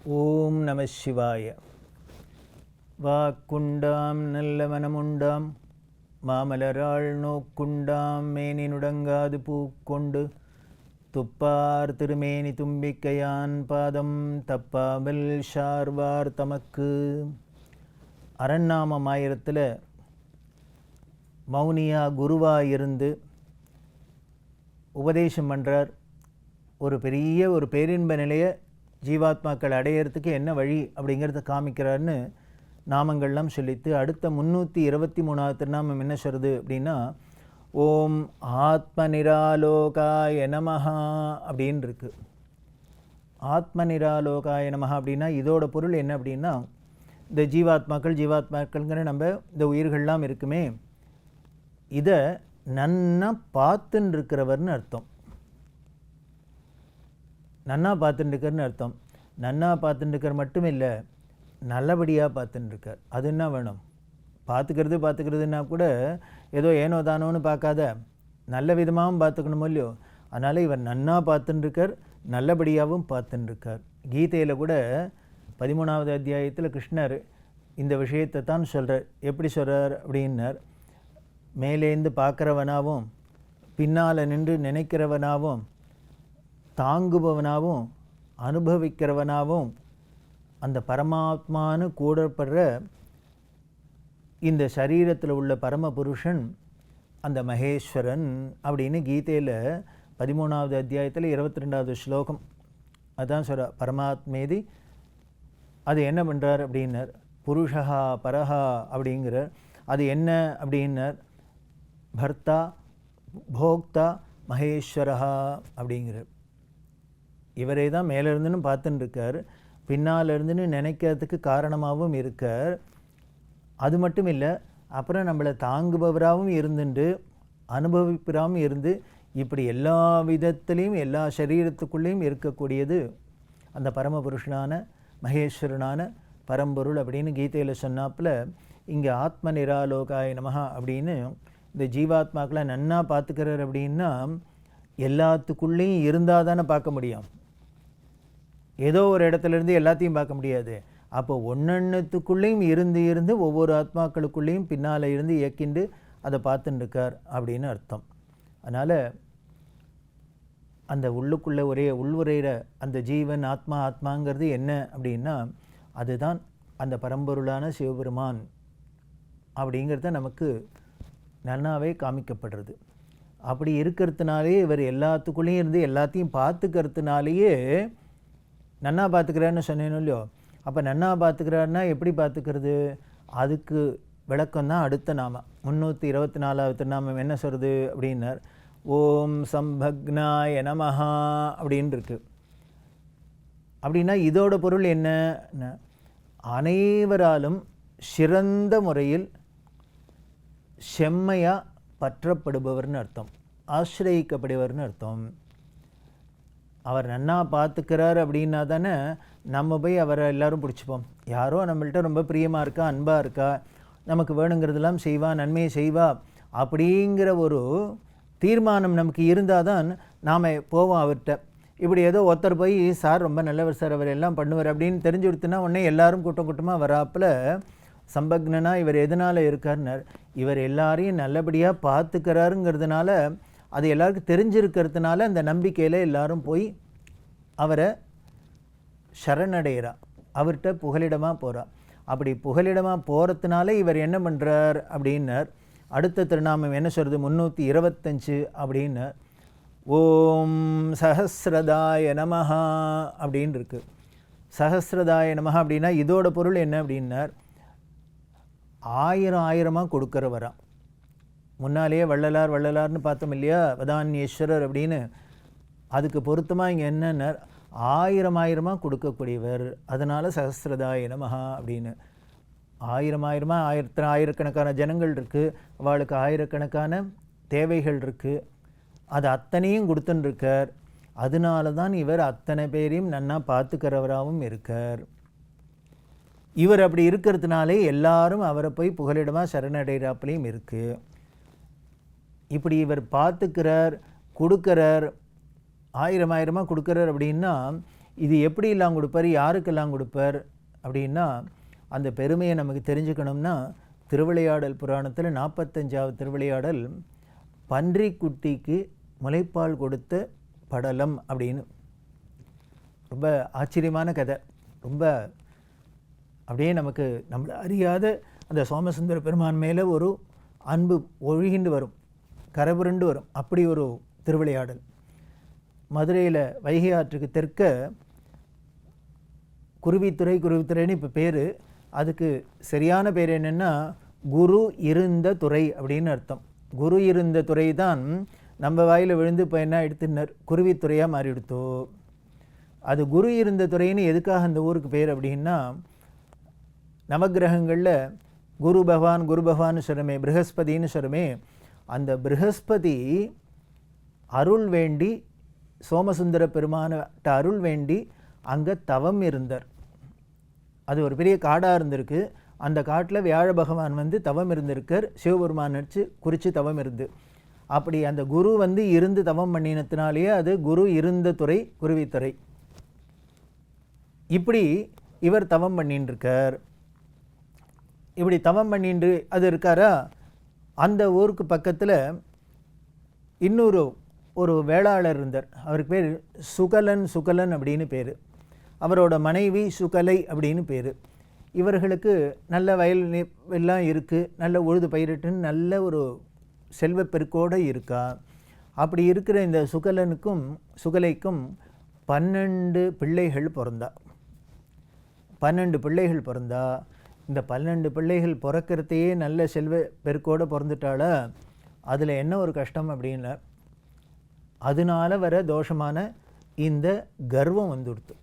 ஓம் நம சிவாய. வாக்குண்டாம் நல்ல மனமுண்டாம் மாமலராள் நோக்குண்டாம் மேனி நுடங்காது பூக்கொண்டு துப்பார் திருமேனி தும்பிக்கையான் பாதம் தப்பாமல் ஷார்வார் தமக்கு. அரண்நாமம் ஆயிரத்தில் மௌனியா குருவாக இருந்து உபதேசம் பண்ணுறார். ஒரு பெரிய பேரின்ப நிலையை ஜீவாத்மாக்கள் அடையிறதுக்கு என்ன வழி அப்படிங்கிறத காமிக்கிறார்னு நாமங்கள்லாம் சொல்லித்து அடுத்த 323வது திருநாமம் என்ன சொல்கிறது அப்படின்னா, ஓம் ஆத்ம நிராலோகாய நமஹா அப்படின்னு இருக்குது. ஆத்ம நிராலோகாய நமஹா அப்படின்னா இதோட பொருள் என்ன அப்படின்னா, இந்த ஜீவாத்மாக்கள்ங்கிற நம்ம இந்த உயிர்கள்லாம் இருக்குமே, இதை நன்னா பார்த்துன்னு இருக்கிறவர்னு அர்த்தம். நன்னா பார்த்துட்டுருக்காருன்னு அர்த்தம். நன்னா பார்த்துட்டுருக்கார் மட்டும் இல்லை, நல்லபடியாக பார்த்துட்டுருக்கார். அது என்ன வேணும்? பார்த்துக்கிறதுனா கூட ஏதோ ஏனோ தானோன்னு பார்க்காத நல்ல விதமாகவும் பார்த்துக்கணுமோ இல்லையோ. அதனால் இவர் நன்னா பார்த்துட்டுருக்கார், நல்லபடியாகவும் பார்த்துட்டுருக்கார். கீதையில் கூட 13வது அத்தியாயத்தில் கிருஷ்ணர் இந்த விஷயத்தை தான் சொல்கிறார். எப்படி சொல்கிறார் அப்படின்னார், மேலேந்து பார்க்குறவனாகவும் பின்னால் நின்று நினைக்கிறவனாகவும் தாங்குபவனாகவும் அனுபவிக்கிறவனாகவும் அந்த பரமாத்மானு கூடப்படுற இந்த சரீரத்தில் உள்ள பரமபுருஷன் அந்த மகேஸ்வரன் அப்படின்னு கீதையில் 13வது அத்தியாயத்தில் 22வது ஸ்லோகம் அதான் சொல்ற. பரமாத்மேதி அது என்ன பண்ணுறார் அப்படின்னார், புருஷா பரஹா அப்படிங்கிற அது என்ன அப்படின்னார், பர்த்தா போக்தா மகேஸ்வரஹா அப்படிங்கிறார். இவரே தான் மேலேருந்துன்னு பார்த்துன்னு இருக்கார், பின்னால் இருந்துன்னு நினைக்கிறதுக்கு காரணமாகவும் இருக்கார். அது மட்டும் இல்லை, அப்புறம் நம்மளை தாங்குபவராகவும் இருந்துட்டு அனுபவிப்பராகவும் இருந்து இப்படி எல்லா விதத்துலேயும் எல்லா சரீரத்துக்குள்ளேயும் இருக்கக்கூடியது அந்த பரமபுருஷனான மகேஸ்வரனான பரம்பொருள் அப்படின்னு கீதையில் சொன்னாப்பில், இங்கே ஆத்ம நிராலோகாய நமஹா அப்படின்னு இந்த ஜீவாத்மாக்களை நன்னா பார்த்துக்கிறார். அப்படின்னா எல்லாத்துக்குள்ளேயும் இருந்தால் தானே பார்க்க முடியும். ஏதோ ஒரு இடத்துலேருந்து எல்லாத்தையும் பார்க்க முடியாது. அப்போ ஒன்னொன்றுத்துக்குள்ளேயும் இருந்து ஒவ்வொரு ஆத்மாக்களுக்குள்ளேயும் பின்னால் இருந்து இயக்கிண்டு அதை பார்த்துட்டு இருக்கார் அப்படின்னு அர்த்தம். அதனால் அந்த உள்ளுக்குள்ளே உள்வுரையிற அந்த ஜீவன் ஆத்மாங்கிறது என்ன அப்படின்னா, அதுதான் அந்த பரம்பொருளான சிவபெருமான் அப்படிங்கிறத நமக்கு நன்னாவே காமிக்கப்படுறது. அப்படி இருக்கிறதுனாலே இவர் எல்லாத்துக்குள்ளேயும் இருந்து எல்லாத்தையும் பார்த்துக்கிறதுனாலேயே நன்னா பார்த்துக்கிறாருன்னு சொன்னேன்னு இல்லையோ. அப்போ நன்னா பார்த்துக்கிறாருன்னா எப்படி பார்த்துக்கிறது, அதுக்கு விளக்கம்தான் அடுத்த நாமம் 324வது திருநாமம் என்ன சொல்கிறது அப்படின்னார், ஓம் சம்பக்னாய நமஹா அப்படின்னு இருக்கு. அப்படின்னா இதோட பொருள் என்ன, அனைவராலும் சிறந்த முறையில் செம்மையாக பற்றப்படுபவர்னு அர்த்தம், ஆசிரயிக்கப்படுபவர்னு அர்த்தம். அவர் நன்னா பார்த்துக்கிறார் அப்படின்னா தானே நம்ம போய் அவரை எல்லோரும் பிடிச்சிப்போம். யாரோ நம்மள்கிட்ட ரொம்ப பிரியமாக இருக்கா, அன்பாக இருக்கா, நமக்கு வேணுங்கிறதெல்லாம் செய்வா, நன்மையை செய்வா அப்படிங்கிற ஒரு தீர்மானம் நமக்கு இருந்தால் தான் நாம் போவோம் அவர்கிட்ட. இப்படி ஏதோ ஒருத்தர் போய் சார் ரொம்ப நல்லவர் சார், அவர் எல்லாம் பண்ணுவார் அப்படின்னு தெரிஞ்சு கொடுத்துனா உடனே எல்லோரும் கூட்டமாக வராப்பில் சம்பக்னா இவர் எதனால் இருக்காருன்னார், இவர் எல்லாரையும் நல்லபடியாக பார்த்துக்கிறாருங்கிறதுனால, அது எல்லாருக்கும் தெரிஞ்சிருக்கிறதுனால அந்த நம்பிக்கையில் எல்லாரும் போய் அவரை சரணடைகிறா, அவர்கிட்ட புகலிடமாக போகிறா. அப்படி புகலிடமாக போகிறதுனால இவர் என்ன பண்ணுறார் அப்படின்னார். அடுத்த திருநாமம் என்ன சொல்கிறது, 325 அப்படின்னார், ஓம் சஹஸ்ரதாய நமஹா அப்படின்னு இருக்குது. சஹஸ்ரதாய நமஹா அப்படின்னா இதோட பொருள் என்ன அப்படின்னார், ஆயிரமாக கொடுக்குறவரா. முன்னாலேயே வள்ளலார்னு பார்த்தோம் இல்லையா, வதான்யேஸ்வரர் அப்படின்னு. அதுக்கு பொருத்தமாக இங்கே என்னென்ன ஆயிரமாக கொடுக்கக்கூடியவர், அதனால் சஹஸ்ரதாய நமஹா அப்படின்னு. ஆயிரக்கணக்கான ஜனங்கள் இருக்குது, அவளுக்கு ஆயிரக்கணக்கான தேவைகள் இருக்குது, அது அத்தனையும் கொடுத்துட்டுருக்கார். அதனால தான் இவர் அத்தனை பேரையும் நன்னா பார்த்துக்கிறவராகவும் இருக்கார். இவர் அப்படி இருக்கிறதுனாலே எல்லாரும் அவரை போய் புகலிடமாக சரணடைகிறாப்புலையும் இருக்குது. இப்படி இவர் பார்த்துக்கிறார், கொடுக்குறார், ஆயிரமாக கொடுக்குறார் அப்படின்னா இது எப்படியெல்லாம் கொடுப்பார், யாருக்கெல்லாம் கொடுப்பார் அப்படின்னா அந்த பெருமையை நமக்கு தெரிஞ்சுக்கணும்னா திருவிளையாடல் புராணத்தில் 45வது திருவிளையாடல் பன்றிக்குட்டிக்கு முலைப்பால் கொடுத்த படலம் அப்படின்னு ரொம்ப ஆச்சரியமான கதை. ரொம்ப அப்படியே நமக்கு நம்மளை அறியாத அந்த சோமசுந்தர பெருமான் மேலே ஒரு அன்பு ஒழுகிண்டு வரும், கரபுரண்டு வரும். அப்படி ஒரு திருவிளையாடல். மதுரையில் வைகை ஆற்றுக்கு தெற்க குருவித்துறைன்னு இப்போ பேர். அதுக்கு சரியான பேர் என்னென்னா குரு இருந்த துறை அப்படின்னு அர்த்தம். குரு இருந்த துறை தான் நம்ம வாயில் விழுந்து இப்போ என்ன எடுத்துனர் குருவித்துறையாக மாறிடுத்தோ. அது குரு இருந்த துறைன்னு எதுக்காக அந்த ஊருக்கு பேர் அப்படின்னா, நவகிரகங்களில் குரு பகவான் சொல்லுமே, ப்ரஹஸ்பதின்னு சொல்லுமே, அந்த ப்ரஹஸ்பதி அருள் வேண்டி சோமசுந்தர பெருமான்கிட்ட அருள் வேண்டி அங்கே தவம் இருந்தார். அது ஒரு பெரிய காடாக இருந்திருக்கு. அந்த காட்டில் வியாழ பகவான் வந்து தவம் இருந்திருக்கார். சிவபெருமான் நினச்சி குறித்து தவம் இருந்து, அப்படி அந்த குரு வந்து இருந்து தவம் பண்ணினத்தினாலேயே அது குரு இருந்த துறை, குருவித்துறை. இப்படி இவர் தவம் பண்ணின்னு இருக்கார். இப்படி தவம் பண்ணின்று அது இருக்காரா. அந்த ஊருக்கு பக்கத்தில் இன்னொரு ஒரு வேளாளர் இருந்தார். அவருக்கு பேர் சுகலன் அப்படின்னு பேர். அவரோட மனைவி சுகலை அப்படின்னு பேர். இவர்களுக்கு நல்ல வயல் எல்லாம் இருக்குது, நல்ல உழுது பயிரிட்டுன்னு நல்ல ஒரு செல்வப்பெருக்கோடு இருக்கா. அப்படி இருக்கிற இந்த சுகலைக்கும் 12 பிள்ளைகள் பிறந்தா. 12 பிள்ளைகள் பிறந்தா. இந்த 12 பிள்ளைகள் பிறக்கிறதையே நல்ல செல்வ பெருக்கோடு பிறந்துட்டால அதில் என்ன ஒரு கஷ்டம் அப்படின்னா, அதனால வர தோஷமான இந்த கர்வம் வந்துடுத்து.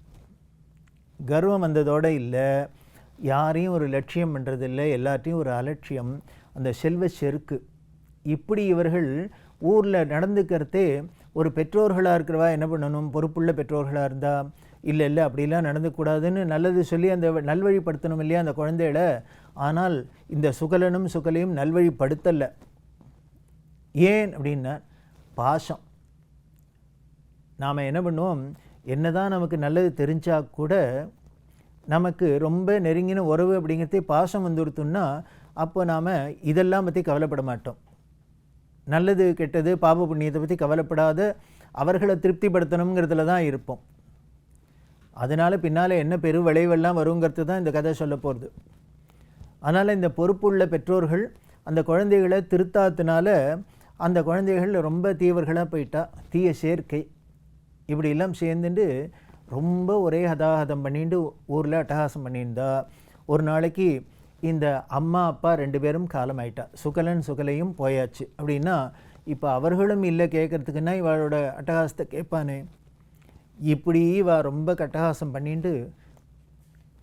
கர்வம் வந்ததோடு இல்லை, யாரையும் ஒரு லட்சியம் பண்ணுறதில்லை, எல்லாத்தையும் ஒரு அலட்சியம், அந்த செல்வ செருக்கு. இப்படி இவர்கள் ஊரில் நடந்துக்கிறதே ஒரு பெற்றோர்களாக இருக்கிறவா என்ன பண்ணணும், பொறுப்புள்ள பெற்றோர்களாக இருந்தால் இல்லை அப்படிலாம் நடந்துக்கூடாதுன்னு நல்லது சொல்லி அந்த நல்வழிப்படுத்தணும் இல்லையா அந்த குழந்தைகளை. ஆனால் இந்த சுகலையும் நல்வழிப்படுத்தலை. ஏன் அப்படின்னா பாசம். நாம் என்ன பண்ணுவோம், என்னதான் நமக்கு நல்லது தெரிஞ்சால் கூட நமக்கு ரொம்ப நெருங்கின உறவு அப்படிங்கிறதே பாசம் வந்துடுத்துன்னா அப்போ நாம் இதெல்லாம் பற்றி கவலைப்பட மாட்டோம். நல்லது கெட்டது பாப புண்ணியத்தை பற்றி கவலைப்படாத அவர்களை திருப்திப்படுத்தணுங்கிறதுல தான் இருப்போம். அதனால் பின்னால் என்ன பெரு விளைவெல்லாம் வருங்கிறது தான் இந்த கதை சொல்ல போகிறது. அதனால் இந்த பொறுப்புள்ள பெற்றோர்கள் அந்த குழந்தைகளை திருத்தாத்தினால அந்த குழந்தைகள் ரொம்ப தீவர்களாக போயிட்டா. தீய சேர்க்கை இப்படிலாம் சேர்ந்துட்டு ரொம்ப ஒரே ஹதாஹதம் பண்ணிட்டு ஊரில் அட்டகாசம் பண்ணியிருந்தா. ஒரு நாளைக்கு இந்த அம்மா அப்பா 2 பேரும் காலமாயிட்டா. சுகலையும் போயாச்சு. அப்படின்னா இப்போ அவர்களும் இல்லை கேட்குறதுக்குன்னா இவளோட அட்டகாசத்தை கேட்பானே. இப்படி இவ ரொம்ப அட்டகாசம் பண்ணிட்டு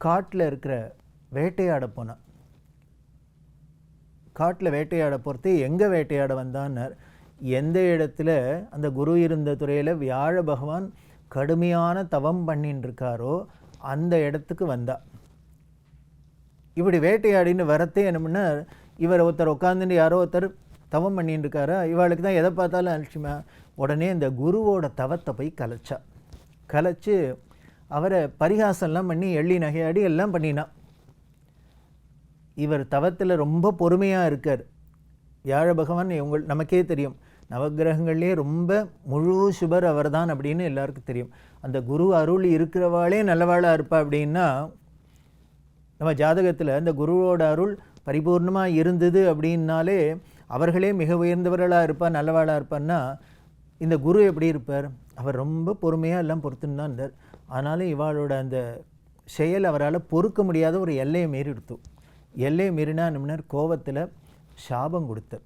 காட்டில் இருக்கிற வேட்டையாட போனான். காட்டில் வேட்டையாட போகிறது எங்கே வேட்டையாட வந்தான்னார், எந்த இடத்துல அந்த குரு இருந்த துறையில் வியாழ பகவான் கடுமையான தவம் பண்ணின்னு இருக்காரோ அந்த இடத்துக்கு வந்தா. இப்படி வேட்டையாடின்னு வரத்தே என்ன பண்ணார், இவர் ஒருத்தர் உட்காந்துட்டு யாரோ ஒருத்தர் தவம் பண்ணின்னு இருக்காரா. இவளுக்கு தான் எதை பார்த்தாலும் அலட்சியமா. உடனே இந்த குருவோட தவத்தை போய் கலைச்சு அவரை பரிகாசம்லாம் பண்ணி எள்ளி நகையாடி எல்லாம் பண்ணினான். இவர் தவத்தில் ரொம்ப பொறுமையாக இருக்கார். வியாழ பகவான் நமக்கே தெரியும், நவகிரகங்கள்லேயே ரொம்ப முழு சுபர் அவர் தான் அப்படின்னு எல்லாருக்கும் தெரியும். அந்த குரு அருள் இருக்கிறவாளே நல்லவாளாக இருப்பா. அப்படின்னா நம்ம ஜாதகத்தில் அந்த குருவோட அருள் பரிபூர்ணமாக இருந்தது அப்படின்னாலே அவர்களே மிக உயர்ந்தவர்களாக இருப்பா, நல்லவாளாக இருப்பான்னா இந்த குரு எப்படி இருப்பார், அவர் ரொம்ப பொறுமையாக எல்லாம் பொறுத்துன்னு தான் இருந்தார். ஆனாலும் இவாளோட அந்த செயல் அவரால் பொறுக்க முடியாத ஒரு எல்லையை மீறி எடுத்தோம். எல்லையை மீறினா நம்மனர் கோபத்தில் சாபம் கொடுத்தார்.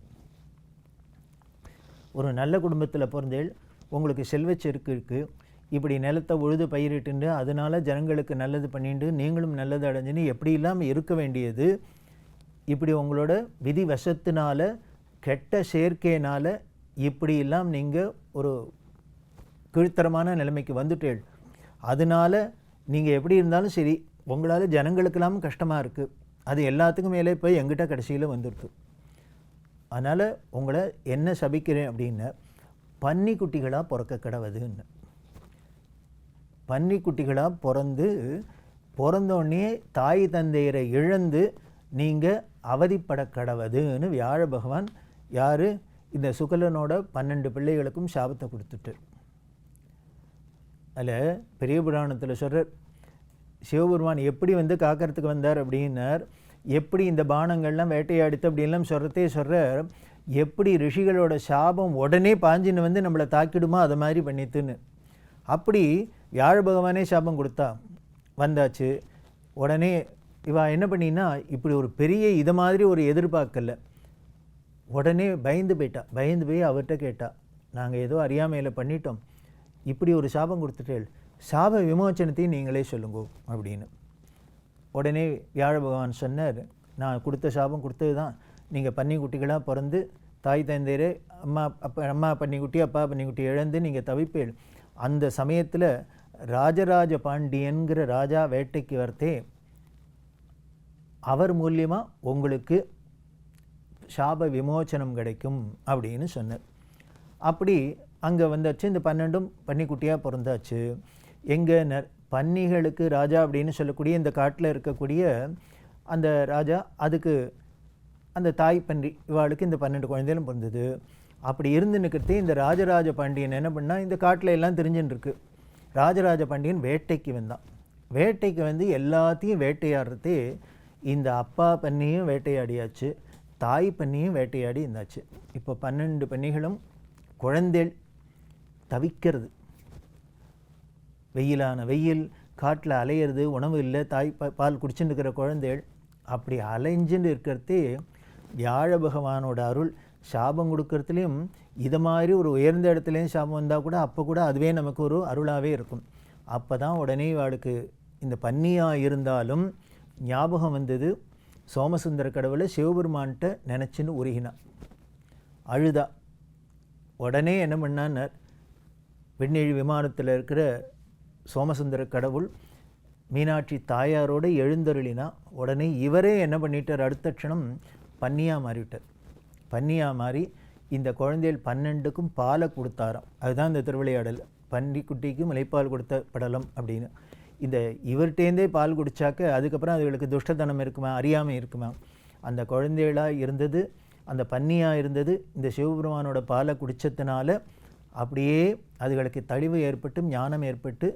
ஒரு நல்ல குடும்பத்தில் பிறந்தேள், உங்களுக்கு செல்வச்செருக்கு இருக்குது, இப்படி நிலத்தை உழுது பயிரிட்டு அதனால் ஜனங்களுக்கு நல்லது பண்ணிட்டு நீங்களும் நல்லது அடைஞ்சுன்னு எப்படி இல்லாமல் இருக்க வேண்டியது. இப்படி உங்களோட விதி வசத்தினால கெட்ட சேர்க்கையினால் இப்படி இல்லாமல் நீங்கள் ஒரு கீழ்த்தரமான நிலைமைக்கு வந்துட்டேள். அதனால் நீங்கள் எப்படி இருந்தாலும் சரி உங்களால் ஜனங்களுக்கெல்லாம் கஷ்டமாக இருக்குது, அது எல்லாத்துக்கும் மேலே போய் எங்கிட்ட கடைசியில் வந்துடுது. அதனால் உங்களை என்ன சபிக்கிறேன் அப்படின்னா பன்னிக்குட்டிகளாக பிறக்க கிடவுதுன்னு. பன்னிக்குட்டிகளாக பிறந்தோடனே தாய் தந்தையரை இழந்து நீங்கள் அவதிப்பட கடவுதுன்னு வியாழ பகவான் யார் இந்த சுகலனோட 12 பிள்ளைகளுக்கும் சாபத்தை கொடுத்துட்டு. அதில் பெரிய புராணத்தில் சொல்கிறார், சிவபெருமான் எப்படி காக்கிறதுக்கு வந்தார் அப்படின்னார், எப்படி இந்த பானங்கள்லாம் வேட்டையாடித்து அப்படின்லாம் சொல்கிறார், எப்படி ரிஷிகளோட சாபம் உடனே பாஞ்சின்னு நம்மளை தாக்கிடுமோ அதை மாதிரி பண்ணித்துன்னு. அப்படி வியாழ பகவானே சாபம் கொடுத்தா வந்தாச்சு. உடனே இவா என்ன பண்ணினா, இப்படி ஒரு பெரிய இதை மாதிரி ஒரு எதிர்பார்க்கல, உடனே பயந்து போய் அவர்கிட்ட கேட்டா, நாங்கள் ஏதோ அறியாமையில் பண்ணிட்டோம், இப்படி ஒரு சாபம் கொடுத்துட்டேள், சாப விமோச்சனத்தையும் நீங்களே சொல்லுங்கோ அப்படின்னு. உடனே வியாழ பகவான் சொன்னார், நான் கொடுத்த சாபம் கொடுத்தது தான், நீங்கள் பன்னிக்குட்டிகளாக பிறந்து தாய் தந்தையரே அம்மா பன்னிக்குட்டி அப்பா பன்னிக்குட்டி இழந்து நீங்கள் தவிப்பேள். அந்த சமயத்தில் ராஜராஜ பாண்டியன்கிற ராஜா வேட்டைக்கு வரத்தே, அவர் மூலியமாக உங்களுக்கு சாப விமோச்சனம் கிடைக்கும் அப்படின்னு சொன்னார். அப்படி அங்கே வந்தாச்சு. இந்த 12 பன்னிக்குட்டியாக பிறந்தாச்சு. எங்கே பன்னிகளுக்கு ராஜா அப்படின்னு சொல்லக்கூடிய இந்த காட்டில் இருக்கக்கூடிய அந்த ராஜா, அதுக்கு அந்த தாய் பன்றி இவாளுக்கு இந்த 12 குழந்தைகளும் பிறந்தது. அப்படி இருந்து நிற்கிறதே இந்த ராஜராஜ பாண்டியன் என்ன பண்ணால், இந்த காட்டில் எல்லாம் தெரிஞ்சுன்னு இருக்கு, ராஜராஜ பாண்டியன் வேட்டைக்கு வந்தான். வேட்டைக்கு எல்லாத்தையும் வேட்டையாடுறதே இந்த அப்பா பன்னியும் வேட்டையாடியாச்சு, தாய் பன்னியும் வேட்டையாடி இருந்தாச்சு. இப்போ 12 பன்னிகளும் குழந்தைகள் தவிக்கிறது, வெயிலான வெயில், காட்டில் அலையிறது, உணவு இல்லை, தாய் பால் குடிச்சுட்டு இருக்கிற குழந்தைகள் அப்படி அலைஞ்சுன்னு இருக்கிறதே வியாழ பகவானோட அருள். சாபம் கொடுக்கறதுலேயும் இதை மாதிரி ஒரு உயர்ந்த இடத்துலையும் சாபம் வந்தால் கூட அப்போ கூட அதுவே நமக்கு ஒரு அருளாகவே இருக்கும். அப்போ தான் உடனே அவளுக்கு இந்த பன்னியாக இருந்தாலும் ஞாபகம் வந்தது, சோமசுந்தர கடவுளை சிவபெருமான்கிட்ட நினச்சின்னு உருகினான், அழுதா. உடனே என்ன பண்ணான்னார், விண்ணெழி விமானத்தில் இருக்கிற சோமசுந்தர கடவுள் மீனாட்சி தாயாரோடு எழுந்தருளினா. உடனே இவரே என்ன பண்ணிட்டார், அடுத்த க்ஷணம் பன்னியாக மாறிவிட்டார். பன்னியாக மாறி இந்த குழந்தைகள் 12க்கும் பாலை கொடுத்தாராம். அதுதான் இந்த திருவிளையாடல், பன்னிக்குட்டிக்கு முளைப்பால் கொடுத்த படலம் அப்படின்னு. இந்த இவர்கிட்டேருந்தே பால் குடித்தாக்க அதுக்கப்புறம் அதுகளுக்கு துஷ்டத்தனம் இருக்குமா, அறியாமை இருக்குமா. அந்த குழந்தைகளாக இருந்தது, அந்த பன்னியாக இருந்தது, இந்த சிவபெருமானோட பாலை குடித்ததுனால அப்படியே அதுகளுக்கு தெளிவு ஏற்பட்டு ஞானம் ஏற்பட்டு,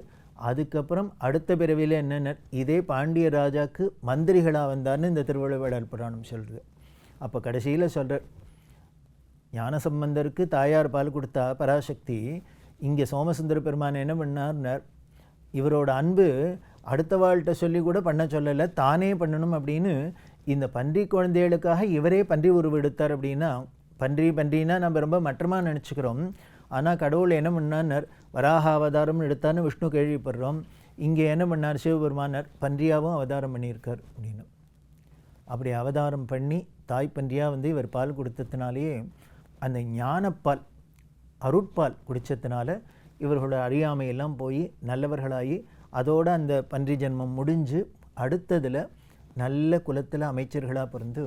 அதுக்கப்புறம் அடுத்த பிறவியில் என்னென்ன இதே பாண்டிய ராஜாவுக்கு மந்திரிகளாக வந்தார்னு இந்த திருவிளையாடல் புராணம் சொல்கிறது. அப்போ கடைசியில் சொல்கிறார், ஞானசம்பந்தருக்கு தாயார் பால் கொடுத்தா பராசக்தி, இங்கே சோமசுந்தர பெருமான் என்ன பண்ணார்னார், இவரோட அன்பு அடுத்த வாழ்கிட்ட சொல்லி கூட பண்ண சொல்லலை, தானே பண்ணணும் அப்படின்னு இந்த பன்றி குழந்தைகளுக்காக இவரே பன்றி உருவெடுத்தார். அப்படின்னா பன்றினா நம்ம ரொம்ப மட்டமாக நினச்சிக்கிறோம், ஆனால் கடவுள் என்ன பண்ணார், வராக அவதாரம்னு எடுத்தான்னு விஷ்ணு கேள்விப்படுறோம். இங்கே என்ன பண்ணார், சிவபெருமானார் பன்றியாகவும் அவதாரம் பண்ணியிருக்கார் அப்படின்னு. அப்படி அவதாரம் பண்ணி தாய் பன்றியாக இவர் பால் கொடுத்ததுனாலேயே அந்த ஞானப்பால் அருட்பால் குடித்ததுனால இவர்களோட அறியாமையெல்லாம் போய் நல்லவர்களாகி, அதோடு அந்த பன்றி ஜென்மம் முடிஞ்சு அடுத்ததில் நல்ல குலத்தில் அமைச்சர்களாக பிறந்து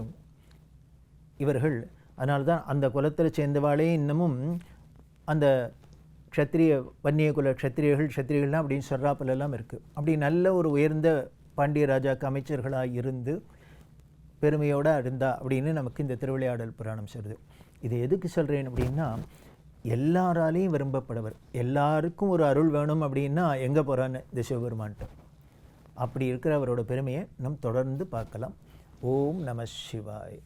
இவர்கள், அதனால்தான் அந்த குலத்தில் சேர்ந்தவாளே இன்னமும் அந்த க்ஷத்ரிய வன்னிய குல க்ஷத்திரியர்கள்லாம் அப்படின்னு சொல்கிறாப்பிலெல்லாம் இருக்குது. அப்படி நல்ல ஒரு உயர்ந்த பாண்டிய ராஜாக்கு அமைச்சர்களாக இருந்து பெருமையோடு இருந்தா அப்படின்னு நமக்கு இந்த திருவிளையாடல் புராணம் சொல்லுது. இது எதுக்கு சொல்கிறேன் அப்படின்னா, எல்லாராலையும் விரும்பப்படுவர், எல்லாருக்கும் ஒரு அருள் வேணும் அப்படின்னா எங்கே போகிறான்னு இந்த சிவபெருமான்ட்டு. அப்படி இருக்கிற அவரோட பெருமையை நாம் தொடர்ந்து பார்க்கலாம். ஓம் நம சிவாய்.